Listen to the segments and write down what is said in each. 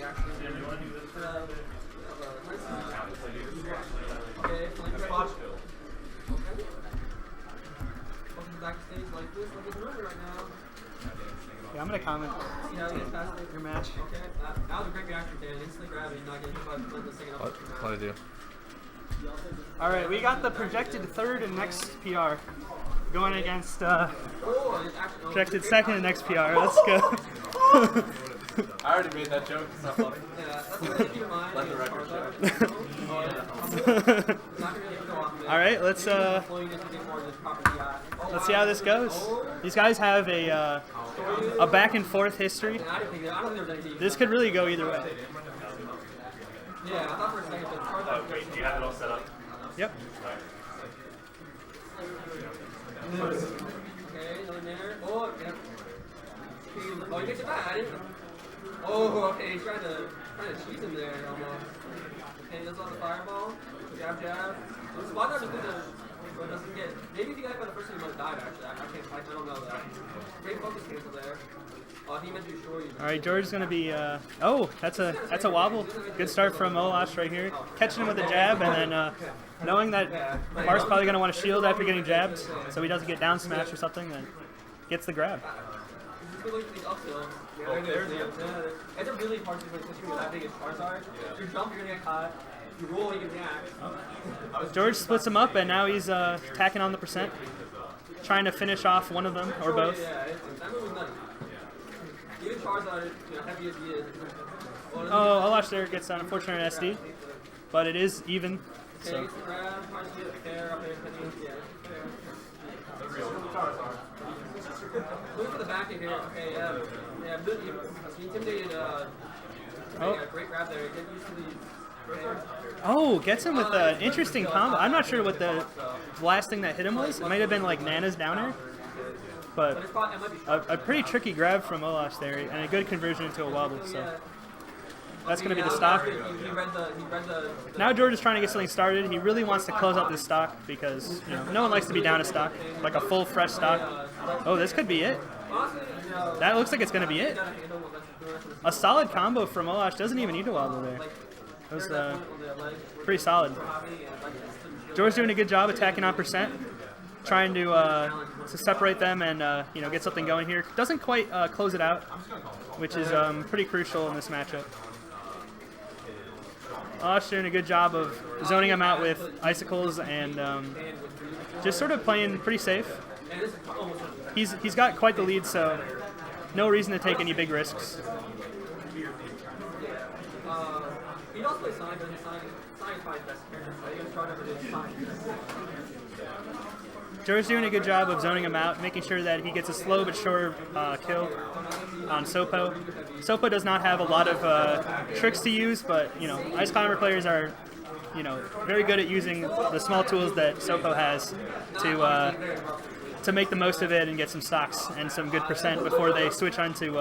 Yeah, I'm gonna comment your match. That was a great reaction, Dan. Instantly grabbing, not getting hit by the second up. What do I do? All right, we got the projected third and next PR going against projected second and next PR. Let's go. I already made that joke. It's not funny. Let the record show. All right, let's see how this goes. These guys have a back and forth history. This could really go either way. Yeah, I thought for a second, but Wait, do you have it all set up? Yep. okay, nothing there. Oh, yeah. Oh, he gets it back. I didn't. Oh, okay, he's trying to cheese him there almost. Okay, that's on the fireball. Jab, jab. The spot dodge is good to, but it doesn't get. Maybe if he got by the first time, he might have died actually. I don't know that. Great focus cancel there. He meant to show you. All right, George is going to be. Oh, that's a wobble. Good start from Olash right here. Catching him with a jab, and then knowing that Bar's probably going to want to shield after getting jabbed, so he doesn't get down smash or something, then gets the grab. It's a really hard situation, especially with that big as Charizard. You jump, you're going to get caught. You roll, you can react. George splits him up, and now he's tacking on the percent, trying to finish off one of them or both. That move was nuts. Even Charizard, heavy as he is. Oh, Olash there gets an unfortunate SD, but it is even. So. Look for the back in here. Okay, yeah, he intimidated. Great grab there. Get used to these. Oh, gets him with an interesting combo. I'm not sure what the last thing that hit him was. It might have been like Nana's downer. But a pretty tricky grab from Olash there, and a good conversion into a wobble. So that's going to be the stock. Now George is trying to get something started. He really wants to close out this stock because no one likes to be down a stock, like a full fresh stock. Oh, this could be it. That looks like it's going to be it. A solid combo from Olash. Doesn't even need a wobble there. That was pretty solid. George doing a good job attacking on percent. Trying to separate them and get something going here. Doesn't quite close it out, which is pretty crucial in this matchup. Olash doing a good job of zoning him out with icicles and just sort of playing pretty safe. He's got quite the lead, so no reason to take any big risks. He does play Sonic, but Sonic is probably the best character, so he's going to do Sonic. George's doing a good job of zoning him out, making sure that he gets a slow but sure kill on Sopo. Sopo does not have a lot of tricks to use, but Ice Climber players are very good at using the small tools that Sopo has to make the most of it and get some stocks and some good percent before they switch onto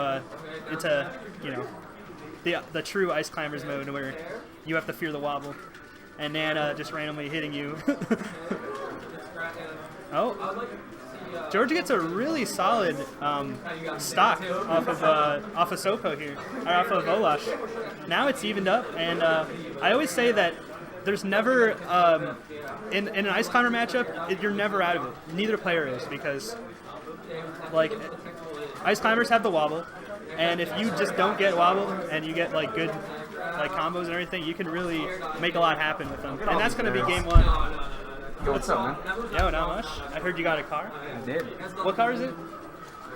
into the true Ice Climbers mode where you have to fear the wobble and Nana just randomly hitting you. Oh, George gets a really solid stock off of Sopo here, or off of Olash. Now it's evened up, and I always say that there's never in an Ice Climber matchup you're never out of it. Neither player is, because like Ice Climbers have the wobble, and if you just don't get wobbled and you get like good like combos and everything, you can really make a lot happen with them, and that's going to be game one. Yo, what's up, man? Yo, not much. I heard you got a car. I did. What car is it?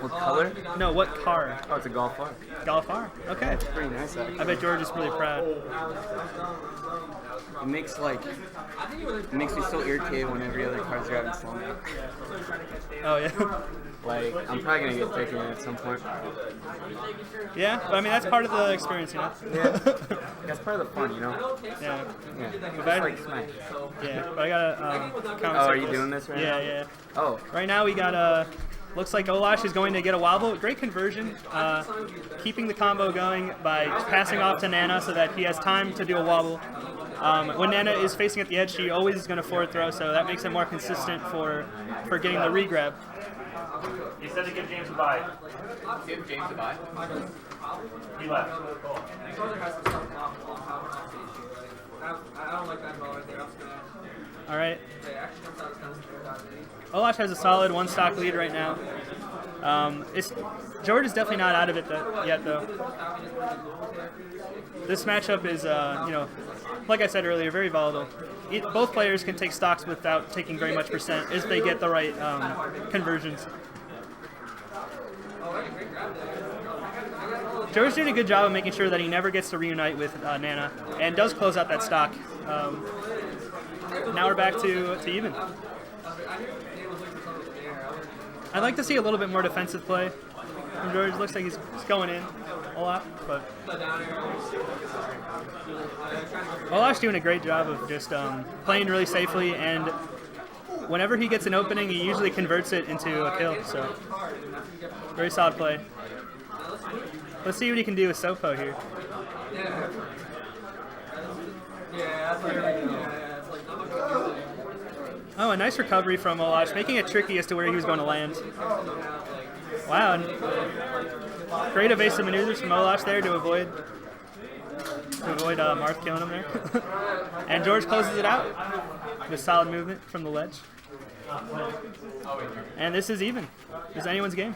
What color? No, what car? Oh, it's a Golf R. Golf R? Okay. It's pretty nice, actually. I bet George is really proud. It makes me so irritated when every other car's driving slow. Oh, yeah. Like, I'm probably going to get taken in at some point. Yeah, but I mean, that's part of the experience, Yeah. That's part of the fun, Yeah. But I like Smash. Yeah, but I got to comment. Oh, are you doing this right now? Yeah. Oh. Right now we got looks like Olash is going to get a wobble. Great conversion. Keeping the combo going by passing off to Nana so that he has time to do a wobble. When Nana is facing at the edge, she always is going to forward throw, so that makes it more consistent for getting the regrab. He said to give James a bye. Give James a bye? He left. Georgia has some stuff off stage. I don't like that ball right there. Up smash. All right. Okay, actually comes out as kind of scared out of me. Olash has a solid one stock lead right now. George is definitely not out of it yet, though. This matchup is, you know, like I said earlier, very volatile. Both players can take stocks without taking very much percent if they get the right conversions. George did a good job of making sure that he never gets to reunite with Nana, and does close out that stock. Now we're back to even. I'd like to see a little bit more defensive play from George. Looks like he's going in a lot, but Olash doing a great job of just playing really safely, and whenever he gets an opening, he usually converts it into a kill. So very solid play. Let's see what he can do with Sopo here. Oh, a nice recovery from Olash, making it tricky as to where he was going to land. Wow, and great evasive maneuvers from Olash there to avoid Marth killing him there. And George closes it out with solid movement from the ledge. And this is even. It's anyone's game.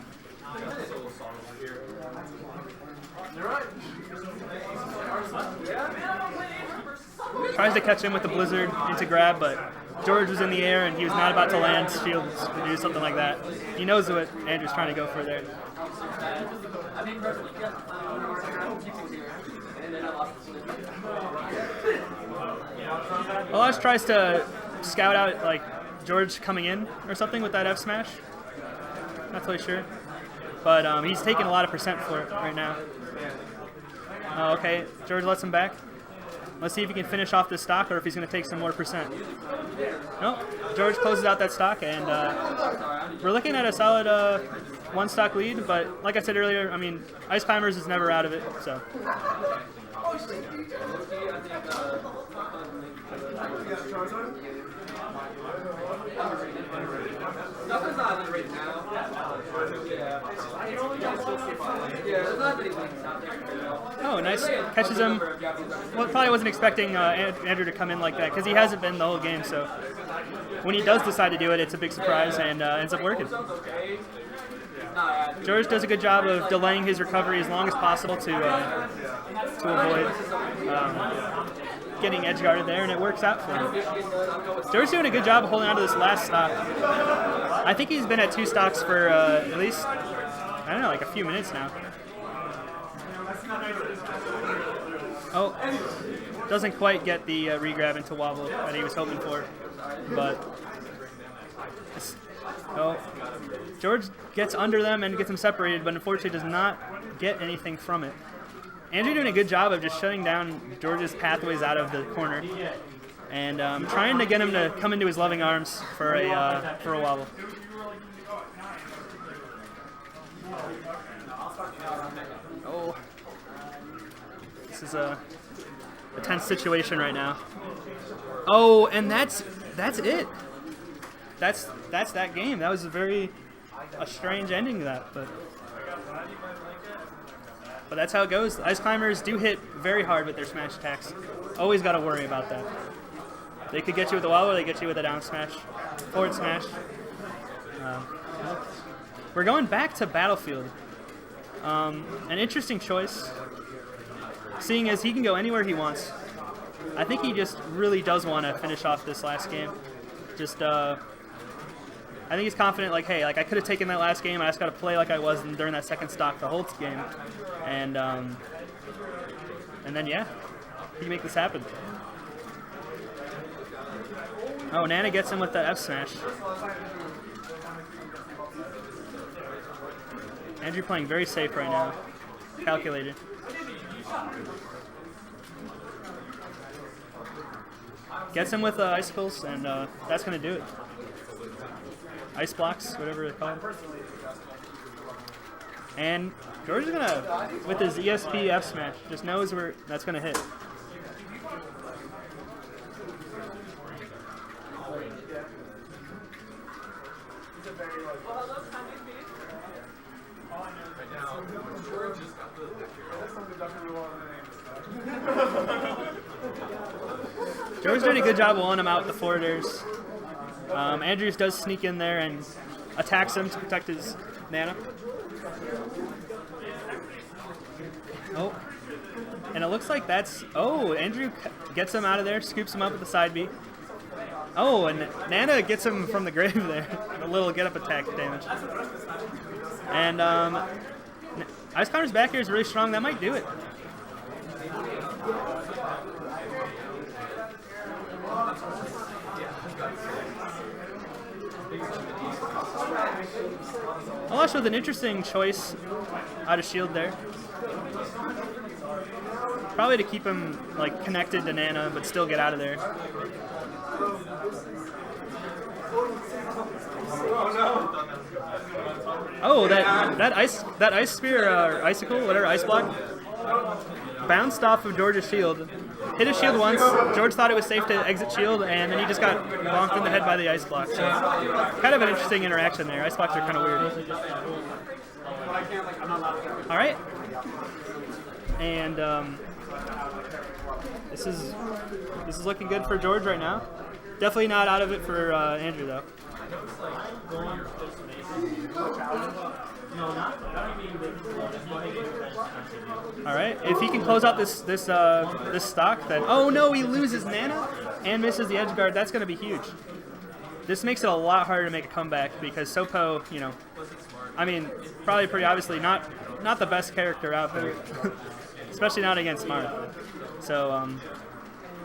Tries to catch him with the blizzard into grab, but George was in the air and he was not about to land shields to do something like that. He knows what Andrew's trying to go for there. Olash tries to scout out like George coming in or something with that F smash. Not totally sure, but he's taking a lot of percent for it right now. Okay, George lets him back. Let's see if he can finish off this stock or if he's going to take some more percent. Nope. George closes out that stock, and we're looking at a solid one stock lead, but like I said earlier, I mean, Ice Climbers is never out of it, so. Nothing's not underrated now. There's not many things out there. Oh, nice. Catches him. Well, probably wasn't expecting Andrew to come in like that because he hasn't been the whole game, so when he does decide to do it, it's a big surprise and ends up working. George does a good job of delaying his recovery as long as possible to avoid getting edge guarded there, and it works out for him. George's doing a good job of holding on to this last stock. I think he's been at 2 stocks for at least, I don't know, like a few minutes now. Oh, doesn't quite get the regrab into wobble that he was hoping for, but George gets under them and gets them separated, but unfortunately does not get anything from it. Andrew doing a good job of just shutting down George's pathways out of the corner and trying to get him to come into his loving arms for a wobble. Oh, this is a tense situation right now. Oh, and that's it. That's that game. That was a strange ending to that, but that's how it goes. Ice Climbers do hit very hard with their smash attacks. Always got to worry about that. They could get you with a wobble, or they get you with a down smash, forward smash. We're going back to Battlefield. An interesting choice, seeing as he can go anywhere he wants. I think he just really does want to finish off this last game. I think he's confident, like, hey, like I could have taken that last game. I just got to play like I was during that second stock the whole game, and then yeah, he can make this happen. Oh, Nana gets him with the F smash. Andrew playing very safe right now, calculated. Gets him with icicles, and that's going to do it. Ice blocks, whatever they're called. And George is going to, with his ESP F smash, just knows where that's going to hit. George did a good job of walling him out with the forwarders. Andrews does sneak in there and attacks him to protect his Nana. Oh. And it looks like that's... Oh, Andrew gets him out of there, scoops him up with the side B. Oh, and Nana gets him from the grave there. A little get-up attack damage. And Ice Climber's back here is really strong. That might do it. Olash with an interesting choice out of shield there. Probably to keep him like connected to Nana, but still get out of there. Oh, that ice spear or icicle, whatever, ice block, bounced off of George's shield. Hit his shield once. George thought it was safe to exit shield, and then he just got bonked in the head by the ice block. So, kind of an interesting interaction there. Ice blocks are kind of weird. All right, and this is looking good for George right now. Definitely not out of it for Andrew though. All right, if he can close out this stock, then oh no, he loses Nana and misses the edge guard. That's going to be huge. This makes it a lot harder to make a comeback because Sopo, you know, I mean, probably pretty obviously not the best character out there, especially not against Marth. So,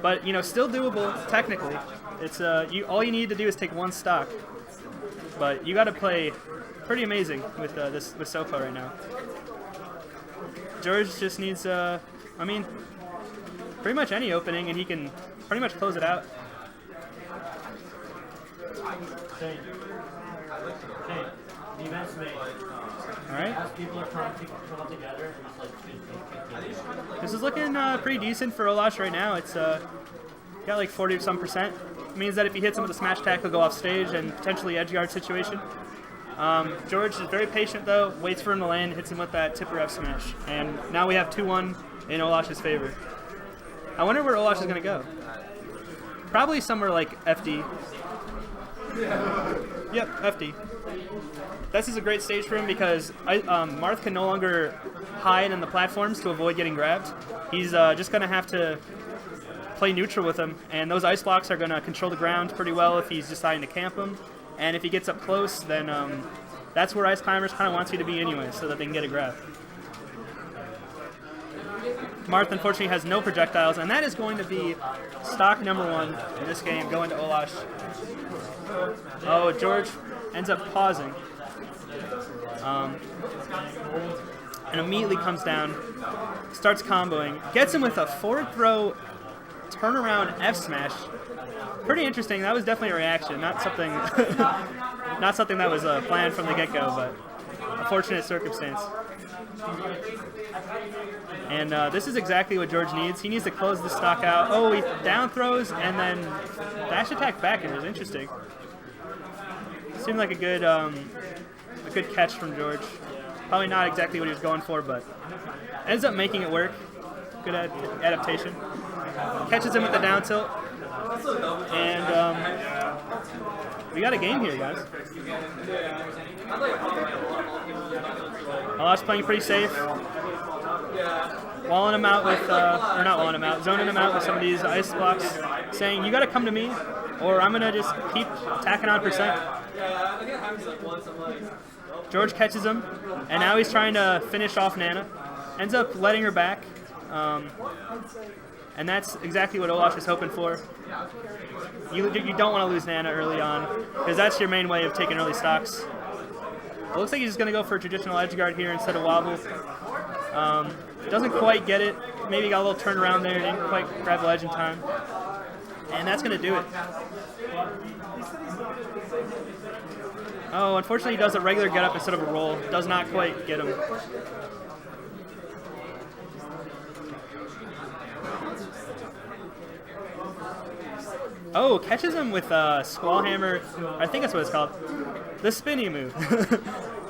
but you know, still doable technically. It's all you need to do is take one stock, but you got to play pretty amazing with with Sopo right now. George just needs, I mean, pretty much any opening, and he can pretty much close it out. All right. This is looking pretty decent for Olash right now. It's got like 40-some%. It means that if he hits him with a smash attack, he'll go off stage and potentially edge guard situation. George is very patient though, waits for him to land, hits him with that tipper F smash. And now we have 2-1 in Olash's favor. I wonder where Olash is going to go. Probably somewhere like FD. Yep, FD. This is a great stage for him because Marth can no longer hide in the platforms to avoid getting grabbed. He's just going to have to play neutral with him, and those ice blocks are going to control the ground pretty well if he's deciding to camp him. And if he gets up close, then that's where Ice Climbers kind of wants you to be anyway, so that they can get a grab. Marth, unfortunately, has no projectiles, and that is going to be stock number 1 in this game, going to Olash. Oh, George ends up pausing. And immediately comes down, starts comboing, gets him with a forward throw, turnaround F smash. Pretty interesting. That was definitely a reaction, not something, not something that was planned from the get-go, but a fortunate circumstance. And this is exactly what George needs. He needs to close the stock out. Oh, he down throws and then dash attack back. It was interesting. Seemed like a good catch from George. Probably not exactly what he was going for, but ends up making it work. Good adaptation. Catches him with the down tilt. And we got a game here, guys. Olash playing pretty safe. Walling him out with, or not walling him out, zoning him out with some of these ice blocks, saying, you got to come to me, or I'm going to just keep tacking on percent. George catches him, and now he's trying to finish off Nana. Ends up letting her back. And that's exactly what Olash is hoping for. You don't want to lose Nana early on, because that's your main way of taking early stocks. It looks like he's just going to go for a traditional edge guard here instead of wobble. Doesn't quite get it. Maybe got a little turnaround there, didn't quite grab the ledge in time. And that's going to do it. Oh, unfortunately he does a regular get up instead of a roll. Does not quite get him. Oh, catches him with Squall Hammer. I think that's what it's called. The spinny move.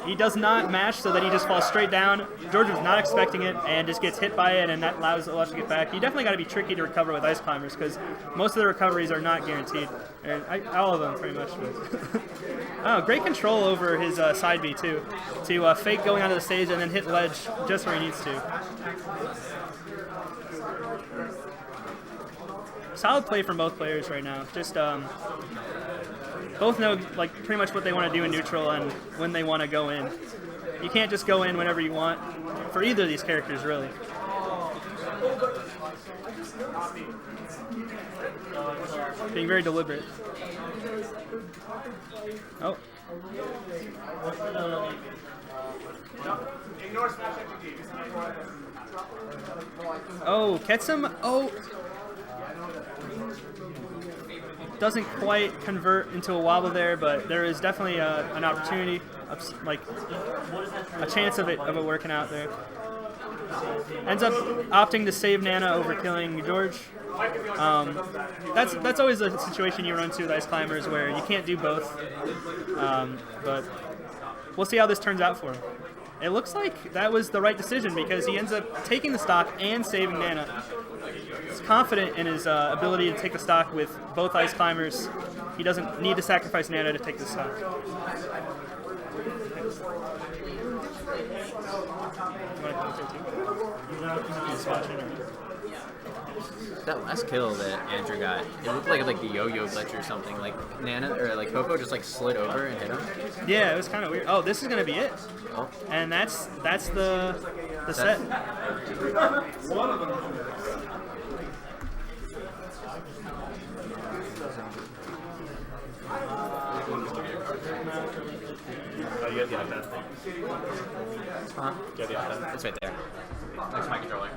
he does not mash, so that he just falls straight down. George was not expecting it and just gets hit by it, and that allows Olash to get back. You definitely got to be tricky to recover with Ice Climbers because most of the recoveries are not guaranteed. And all of them, pretty much. Oh, great control over his side B, too. To fake going onto the stage and then hit ledge just where he needs to. Solid play from both players right now. Just both know like pretty much what they want to do in neutral and when they want to go in. You can't just go in whenever you want for either of these characters, really. Being very deliberate. Oh. Oh, Ketsum. Oh. Doesn't quite convert into a wobble there, but there is definitely an opportunity, like a chance of it working out there. Ends up opting to save Nana over killing George. That's always a situation you run into with Ice Climbers where you can't do both. But we'll see how this turns out for him. It looks like that was the right decision because he ends up taking the stock and saving Nana. He's confident in his ability to take the stock with both Ice Climbers. He doesn't need to sacrifice Nana to take the stock. That last kill that Andrew got, it looked like the yo-yo glitch or something. Like Nana or like Coco just like slid over and hit him. Yeah, it was kind of weird. Oh, this is gonna be it, Oh. and that's the set. Oh, you have the iPad. Huh? You have the iPad. It's right there. Next to my controller.